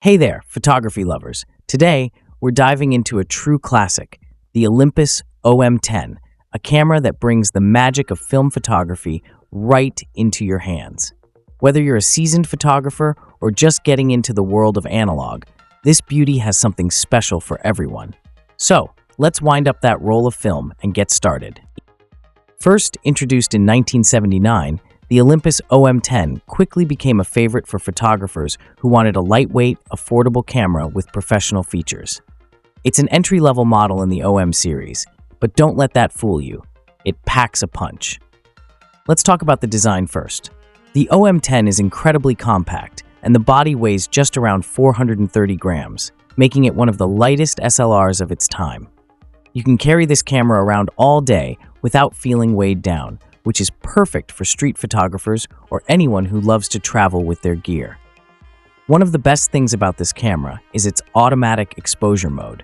Hey there, photography lovers. Today, we're diving into a true classic, the Olympus OM-10, a camera that brings the magic of film photography right into your hands. Whether you're a seasoned photographer or just getting into the world of analog, this beauty has something special for everyone. So, let's wind up that roll of film and get started. First introduced in 1979, the Olympus OM-10 quickly became a favorite for photographers who wanted a lightweight, affordable camera with professional features. It's an entry-level model in the OM series, but don't let that fool you. It packs a punch. Let's talk about the design first. The OM-10 is incredibly compact, and the body weighs just around 430 grams, making it one of the lightest SLRs of its time. You can carry this camera around all day without feeling weighed down, which is perfect for street photographers or anyone who loves to travel with their gear. One of the best things about this camera is its automatic exposure mode.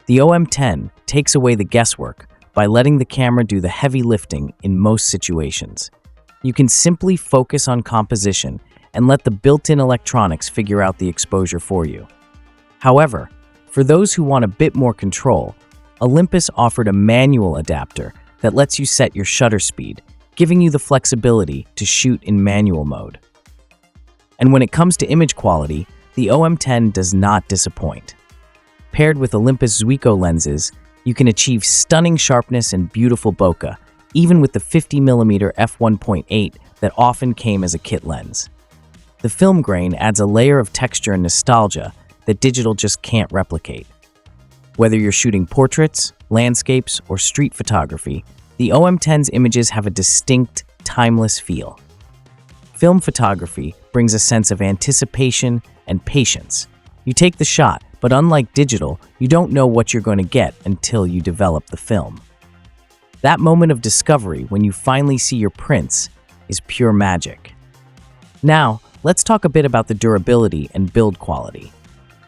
The OM-10 takes away the guesswork by letting the camera do the heavy lifting in most situations. You can simply focus on composition and let the built-in electronics figure out the exposure for you. However, for those who want a bit more control, Olympus offered a manual adapter that lets you set your shutter speed, giving you the flexibility to shoot in manual mode. And when it comes to image quality, the OM-10 does not disappoint. Paired with Olympus Zuiko lenses, you can achieve stunning sharpness and beautiful bokeh, even with the 50mm f1.8 that often came as a kit lens. The film grain adds a layer of texture and nostalgia that digital just can't replicate. Whether you're shooting portraits, landscapes, or street photography, the OM-10's images have a distinct, timeless feel. Film photography brings a sense of anticipation and patience. You take the shot, but unlike digital, you don't know what you're going to get until you develop the film. That moment of discovery when you finally see your prints is pure magic. Now, let's talk a bit about the durability and build quality.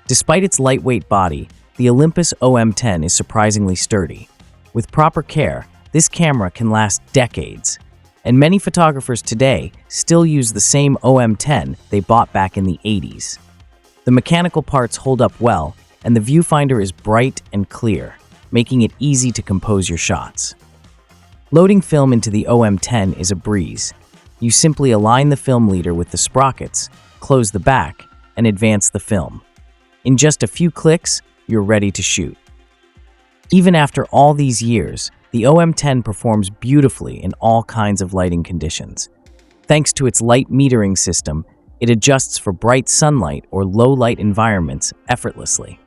Despite its lightweight body, the Olympus OM-10 is surprisingly sturdy. With proper care, this camera can last decades, and many photographers today still use the same OM-10 they bought back in the 80s. The mechanical parts hold up well, and the viewfinder is bright and clear, making it easy to compose your shots. Loading film into the OM-10 is a breeze. You simply align the film leader with the sprockets, close the back, and advance the film. In just a few clicks, you're ready to shoot. Even after all these years, the OM-10 performs beautifully in all kinds of lighting conditions. Thanks to its light metering system, it adjusts for bright sunlight or low-light environments effortlessly.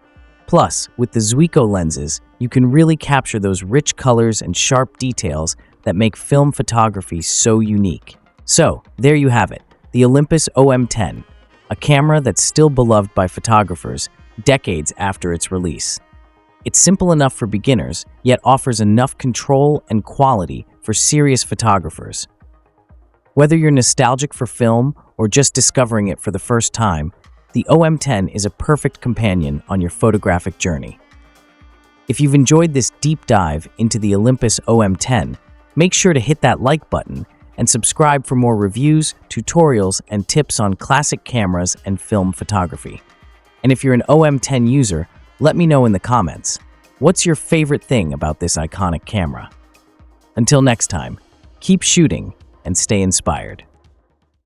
Plus, with the Zuiko lenses, you can really capture those rich colors and sharp details that make film photography so unique. So, there you have it, the Olympus OM-10, a camera that's still beloved by photographers decades after its release. It's simple enough for beginners, yet offers enough control and quality for serious photographers. Whether you're nostalgic for film or just discovering it for the first time, the OM-10 is a perfect companion on your photographic journey. If you've enjoyed this deep dive into the Olympus OM-10, make sure to hit that like button and subscribe for more reviews, tutorials, and tips on classic cameras and film photography. And if you're an OM-10 user, let me know in the comments. What's your favorite thing about this iconic camera? Until next time, keep shooting and stay inspired.